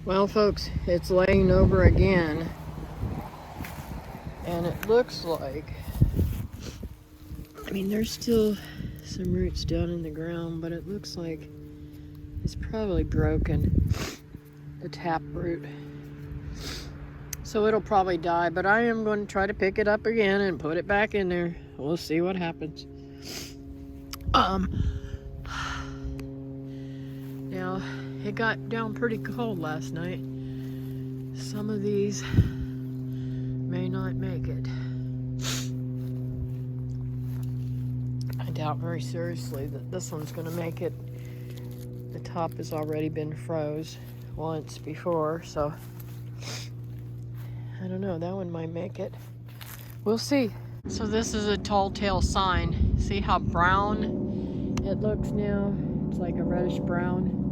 Well, folks, it's laying over again, and it looks like, there's still some roots down in the ground, but it looks like it's probably broken, the tap root. So it'll probably die, but I am going to try to pick it up again and put it back in there. We'll see what happens. Now, it got down pretty cold last night. Some of these may not make it. I doubt very seriously that this one's going to make it. The top has already been froze once before, so I don't know. That one might make it. We'll see. So this is a tall tale sign. See how brown it looks now? It's like a reddish brown.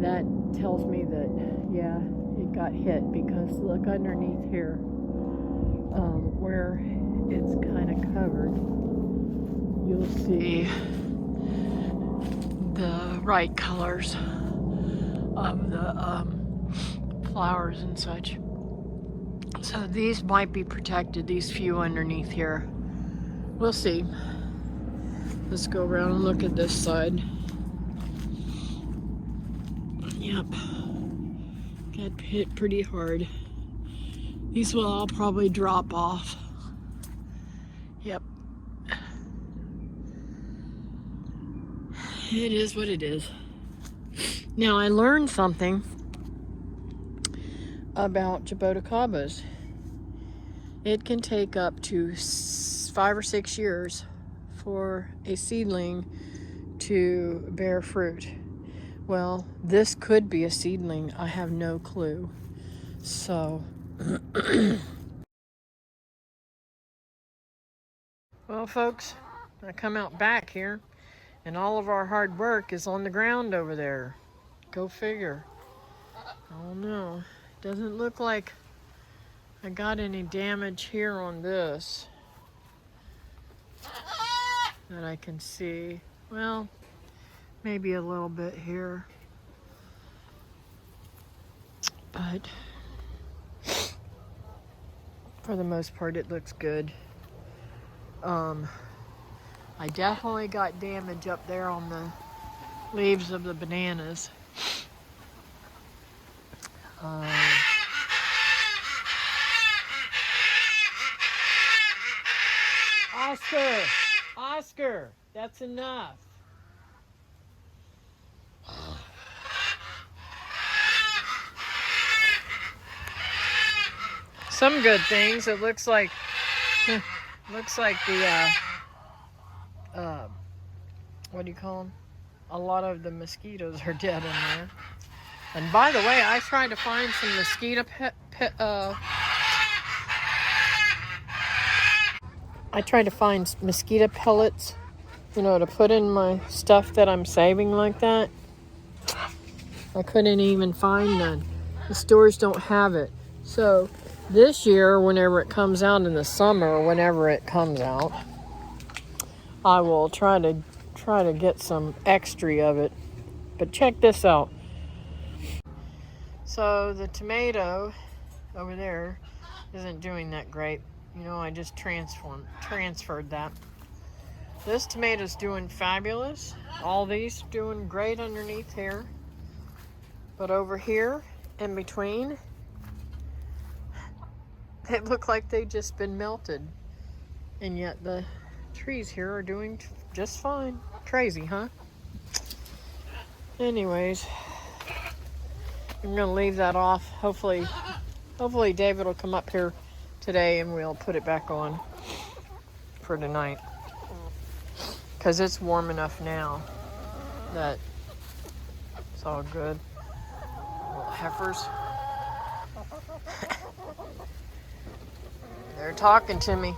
That tells me that, yeah, it got hit, because look underneath here, where it's kind of covered, you'll see the right colors of the flowers and such. So these might be protected, these few underneath here. We'll see. Let's go around and look at this side. Yep. Got hit pretty hard. These will all probably drop off. Yep. It is what it is. Now, I learned something about jaboticabas. It can take up to 5 or 6 years for a seedling to bear fruit. Well, this could be a seedling. I have no clue. So, well, folks, I come out back here, and all of our hard work is on the ground over there. Go figure. Oh no, doesn't look like I got any damage here on this that I can see. Well, maybe a little bit here, but for the most part it looks good. I definitely got damage up there on the leaves of the bananas. Oscar, that's enough. Some good things. It looks like the what do you call them? A lot of the mosquitoes are dead in there. And by the way, I tried to find some mosquito I tried to find mosquito pellets, to put in my stuff that I'm saving like that. I couldn't even find none. The stores don't have it. So this year, whenever it comes out in the summer, whenever it comes out, I will try to get some extra of it. But check this out. So the tomato over there isn't doing that great. I just transferred that. This tomato's doing fabulous. All these doing great underneath here. But over here, in between, they look like they've just been melted. And yet the trees here are doing just fine. Crazy, huh? Anyways, I'm gonna leave that off. Hopefully David will come up here today and we'll put it back on for tonight. Because it's warm enough now that it's all good. Little heifers. They're talking to me.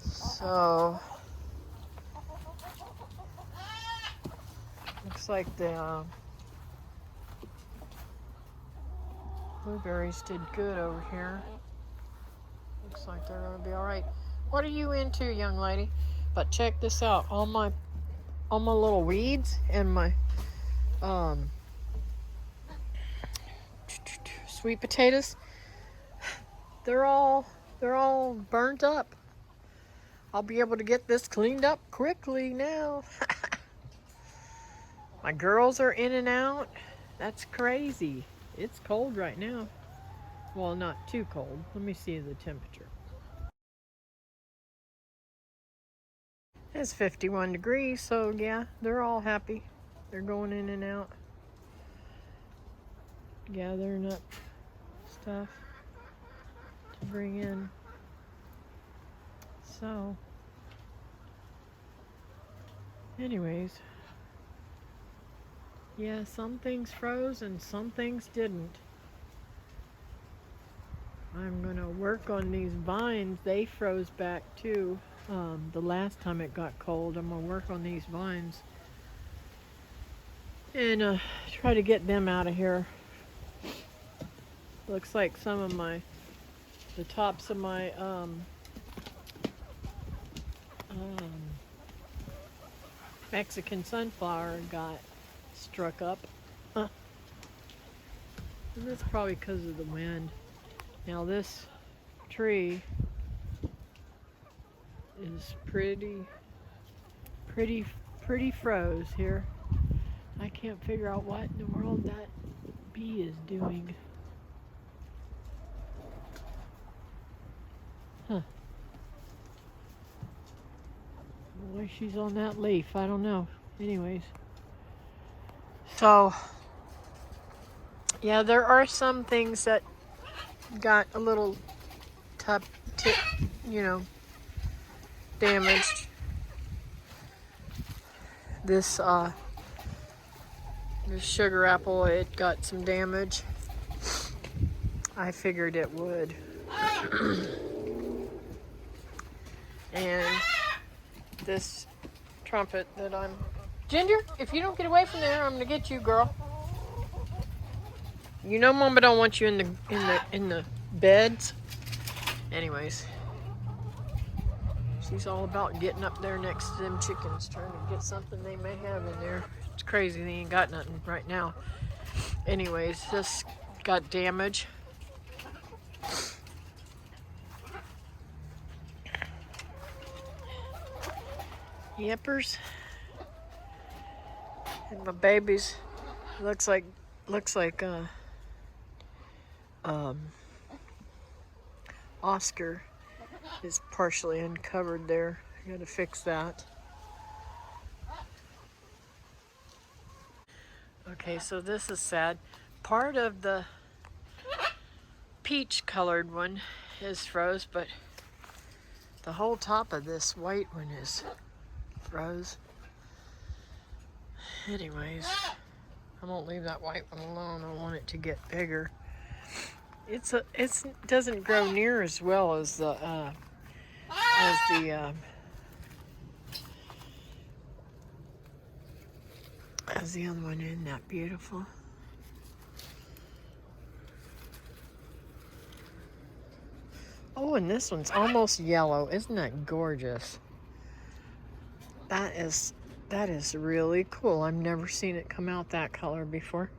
So, looks like the blueberries did good over here. Looks like they're gonna be all right. What are you into, young lady? But check this out. All my little weeds and my um, sweet potatoes. They're all burnt up. I'll be able to get this cleaned up quickly now. My girls are in and out. That's crazy. It's cold right now. Well, not too cold. Let me see the temperature. It's 51 degrees, so yeah, they're all happy. They're going in and out, gathering up stuff to bring in. So, anyways, yeah, some things froze and some things didn't. I'm gonna work on these vines. They froze back too. The last time it got cold, I'm gonna work on these vines and try to get them out of here. Looks like some of the tops of my Mexican sunflower got struck up. Huh. And that's probably because of the wind. Now this tree is pretty froze here. I can't figure out what in the world that bee is doing. Huh. Why she's on that leaf, I don't know. Anyways. So, yeah, there are some things that got a little damaged. This sugar apple, it got some damage. I figured it would. And this trumpet that Ginger, if you don't get away from there, I'm gonna get you, girl. You know Mama don't want you in the beds. Anyways. She's all about getting up there next to them chickens, trying to get something they may have in there. It's crazy, they ain't got nothing right now. Anyways, this got damage. Yippers. And my babies, looks like Oscar is partially uncovered there. I gotta fix that. Okay, so this is sad. Part of the peach colored one is froze, but the whole top of this white one is froze. Anyways, I won't leave that white one alone. I want it to get bigger. It doesn't grow near as well as the other one. Isn't that beautiful? Oh, and this one's almost yellow. Isn't that gorgeous? That is really cool. I've never seen it come out that color before.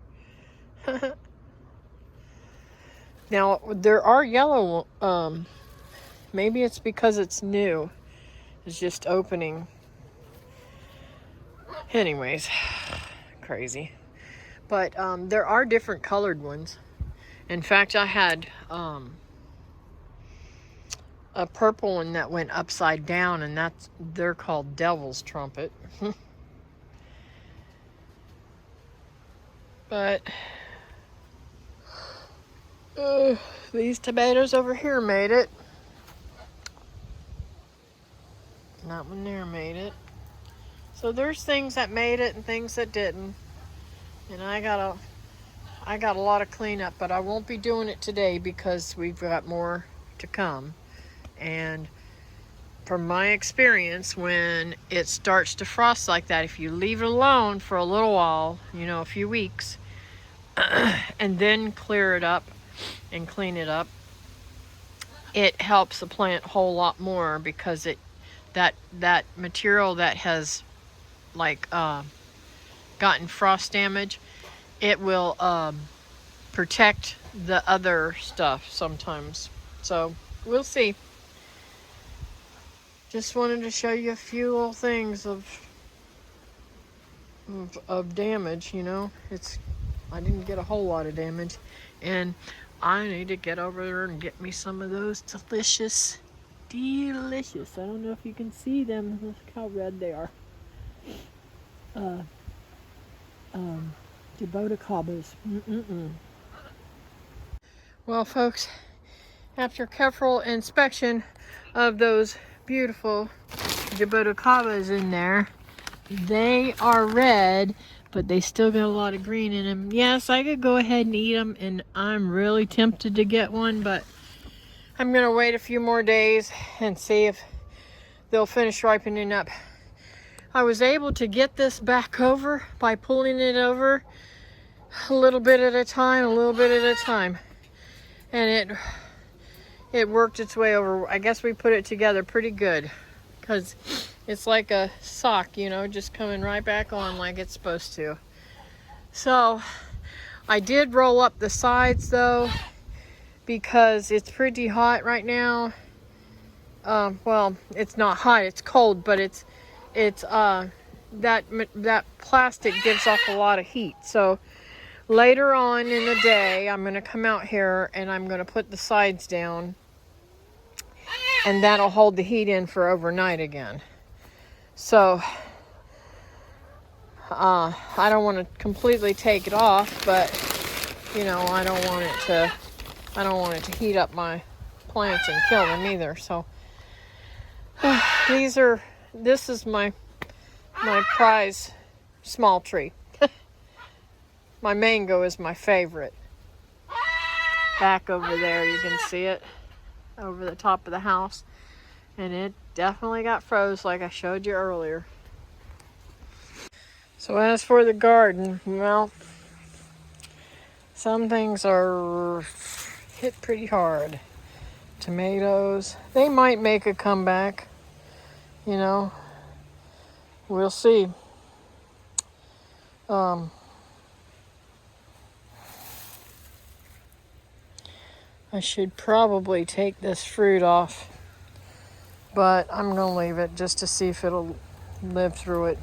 Now, there are yellow, maybe it's because it's new. It's just opening. Anyways, crazy. But there are different colored ones. In fact, I had a purple one that went upside down, and they're called Devil's Trumpet. But these tomatoes over here made it. That one there made it. So there's things that made it and things that didn't. And I got a lot of cleanup, but I won't be doing it today because we've got more to come. And from my experience, when it starts to frost like that, if you leave it alone for a little while, a few weeks, and then clear it up and clean it up, it helps the plant a whole lot more, because that material that has gotten frost damage, it will protect the other stuff sometimes. So we'll see. Just wanted to show you a few little things of damage, you know. I didn't get a whole lot of damage, and I need to get over there and get me some of those delicious. I don't know if you can see them. Look how red they are. Jaboticabas. Well, folks, after careful inspection of those beautiful jaboticabas in there, they are red, but they still got a lot of green in them. Yes, I could go ahead and eat them, and I'm really tempted to get one, but I'm gonna wait a few more days and see if they'll finish ripening up. I was able to get this back over by pulling it over a little bit at a time, and it worked its way over. I guess we put it together pretty good, because it's like a sock, you know, just coming right back on like it's supposed to. So I did roll up the sides though, because it's pretty hot right now. Well, it's not hot, it's cold, but it's that plastic gives off a lot of heat. So later on in the day, I'm gonna come out here and I'm gonna put the sides down, and that'll hold the heat in for overnight again. So I don't want to completely take it off, but you know, I don't want it to heat up my plants and kill them either. So this is my prize small tree. My mango is my favorite. Back over there, you can see it over the top of the house, and it definitely got froze like I showed you earlier. So as for the garden, well, some things are hit pretty hard. Tomatoes, they might make a comeback, you know, we'll see. I should probably take this fruit off, but I'm gonna leave it just to see if it'll live through it.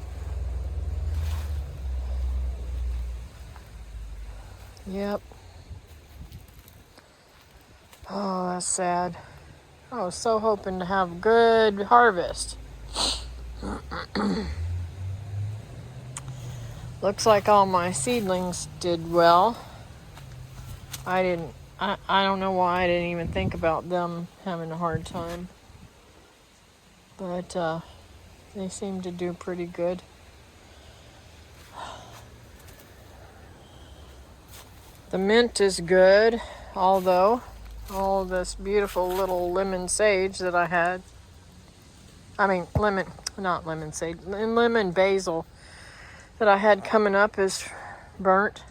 Yep. Oh, that's sad. I was so hoping to have a good harvest. Looks like all my seedlings did well. I don't know why I didn't even think about them having a hard time. But they seem to do pretty good. The mint is good, although all this beautiful little lemon sage that I had, lemon basil that I had coming up is burnt.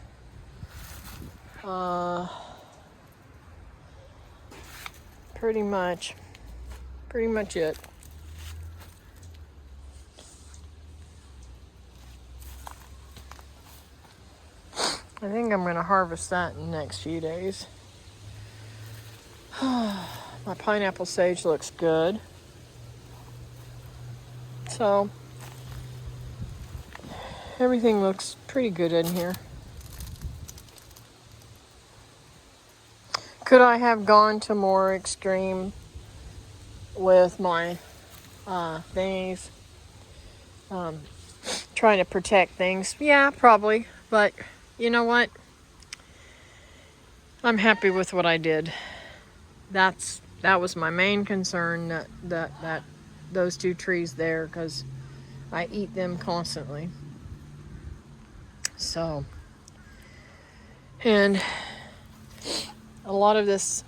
Pretty much it. I think I'm going to harvest that in the next few days. My pineapple sage looks good. So, everything looks pretty good in here. Could I have gone to more extreme with my things? Trying to protect things? Yeah, probably. But you know what? I'm happy with what I did. That was my main concern, that those two trees there, because I eat them constantly. So, and a lot of this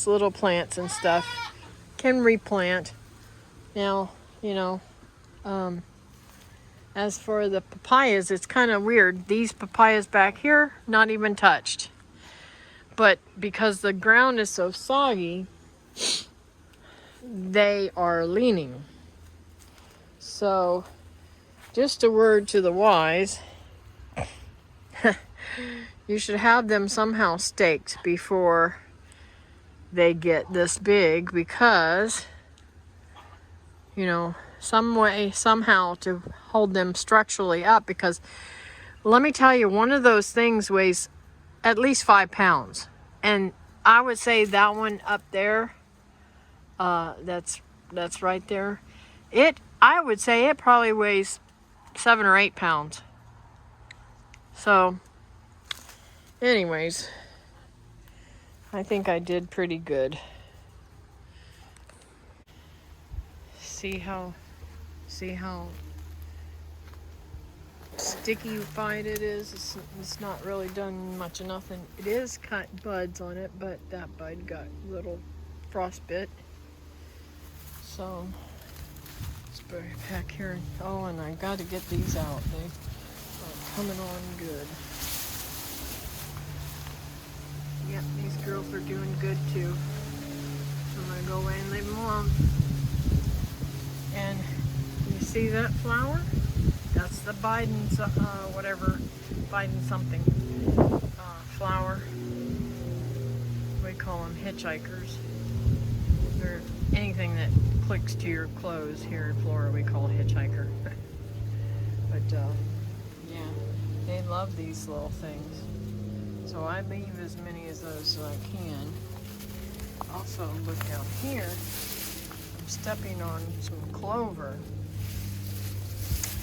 little plants and stuff can replant. Now, you know, as for the papayas, it's kind of weird. These papayas back here, not even touched. But because the ground is so soggy, they are leaning. So just a word to the wise. You should have them somehow staked before they get this big, because, you know, some way, somehow to hold them structurally up, because let me tell you, one of those things weighs at least 5 pounds. And I would say that one up there, that's right there, I would say it probably weighs 7 or 8 pounds. So anyways, I think I did pretty good. See how sticky-fied it is? It's not really done much of nothing. It is cut buds on it, but that bud got little frostbite. So let's put it back here. Oh, and I got to get these out. They are coming on good. Yep, these girls are doing good too. I'm gonna go away and leave them alone. And you see that flower? That's the Biden's, whatever, Biden something flower. We call them hitchhikers. Or anything that clicks to your clothes here in Florida, we call a hitchhiker. But yeah, they love these little things. So I leave as many of those as I can. Also, look down here. I'm stepping on some clover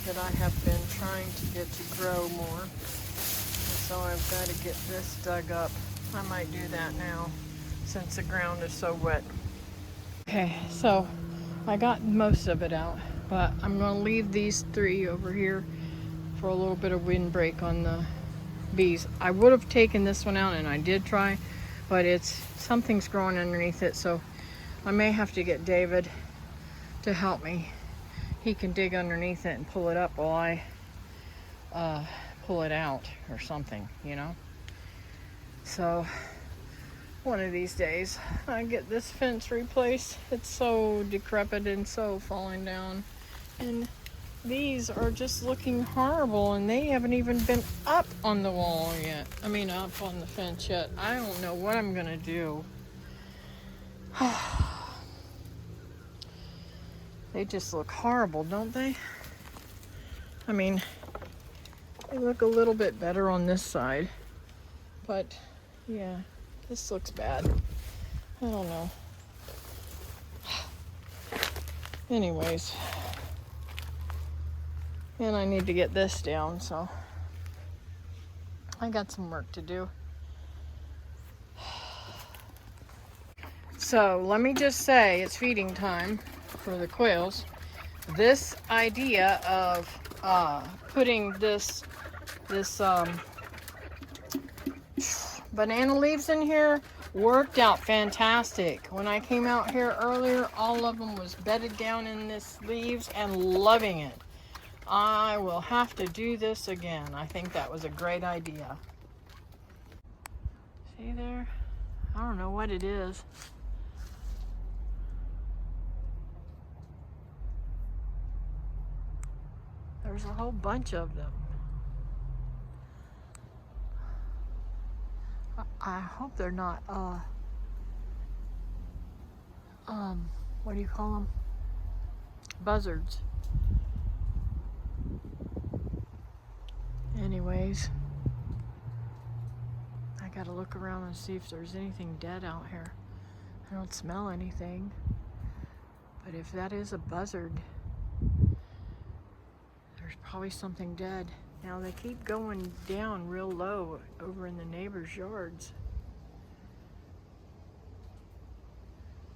that I have been trying to get to grow more. And so I've got to get this dug up. I might do that now since the ground is so wet. Okay, so I got most of it out, but I'm going to leave these 3 over here for a little bit of windbreak on the bees. I would have taken this one out, and I did try, but something's growing underneath it, so I may have to get David to help me. He can dig underneath it and pull it up while I pull it out or something, you know. So one of these days I get this fence replaced. It's so decrepit and so falling down, and these are just looking horrible, and they haven't even been up on the wall yet. I mean, up on the fence yet. I don't know what I'm gonna do. They just look horrible, don't they? I mean, they look a little bit better on this side, but yeah, this looks bad. I don't know. Anyways, and I need to get this down, so I got some work to do. So let me just say, it's feeding time for the quails. This idea of putting this banana leaves in here worked out fantastic. When I came out here earlier, all of them was bedded down in this leaves and loving it. I will have to do this again. I think that was a great idea. See there? I don't know what it is. There's a whole bunch of them. I hope they're not, what do you call them? Buzzards. Anyways, I gotta look around and see if there's anything dead out here. I don't smell anything. But if that is a buzzard, there's probably something dead. Now they keep going down real low over in the neighbors' yards.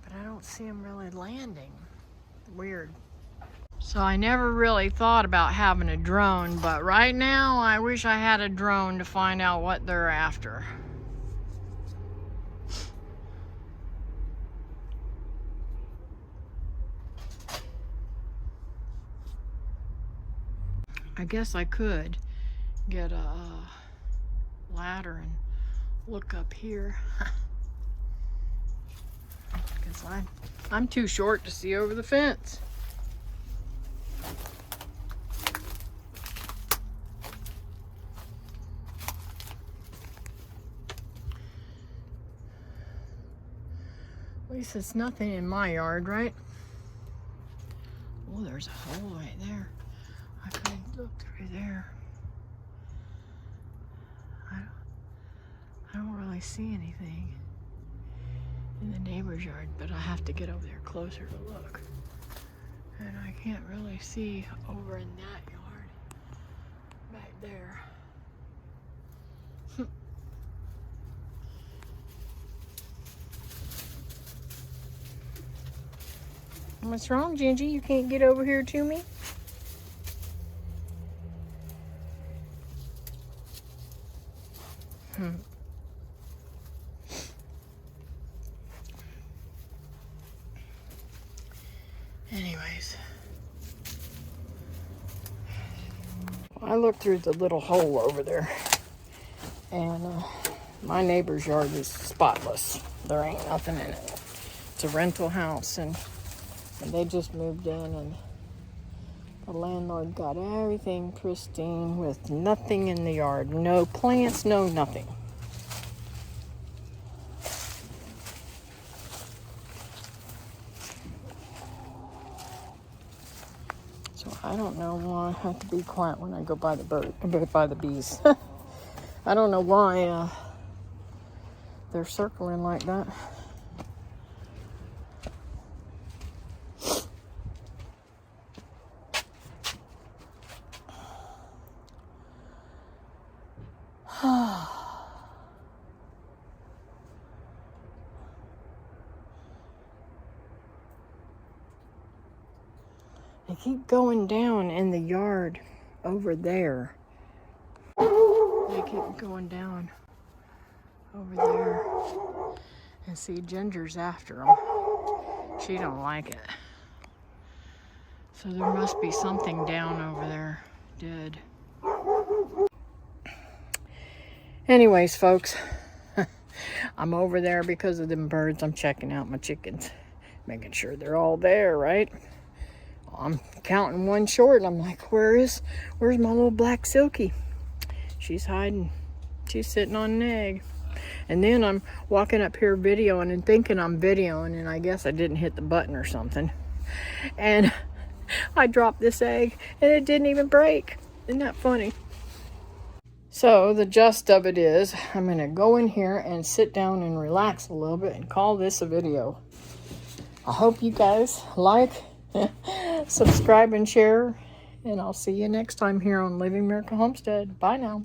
But I don't see them really landing. Weird. So I never really thought about having a drone, but right now I wish I had a drone to find out what they're after. I guess I could get a ladder and look up here. Because I'm too short to see over the fence. least it's nothing in my yard, right? Oh, there's a hole right there. I could look through there. I don't really see anything in the neighbor's yard, but I have to get over there closer to look. And I can't really see over in that yard back there. What's wrong, Gingy? You can't get over here to me? Anyways, I looked through the little hole over there, and my neighbor's yard is spotless. There ain't nothing in it. It's a rental house, and they just moved in, and the landlord got everything pristine with nothing in the yard. No plants, no nothing. So I don't know why I have to be quiet when I go by the bees. I don't know why they're circling like that. They keep going down in the yard over there. They keep going down over there. And see, Ginger's after them. She don't like it. So there must be something down over there dead. Anyways, folks, I'm over there because of them birds. I'm checking out my chickens, making sure they're all there, right? I'm counting one short. I'm like, where's my little black silky? She's hiding. She's sitting on an egg. And then I'm walking up here videoing and thinking I'm videoing, and I guess I didn't hit the button or something. And I dropped this egg, and it didn't even break. Isn't that funny? So the gist of it is, I'm going to go in here and sit down and relax a little bit and call this a video. I hope you guys like, subscribe, and share. And I'll see you next time here on Living Miracle Homestead. Bye now.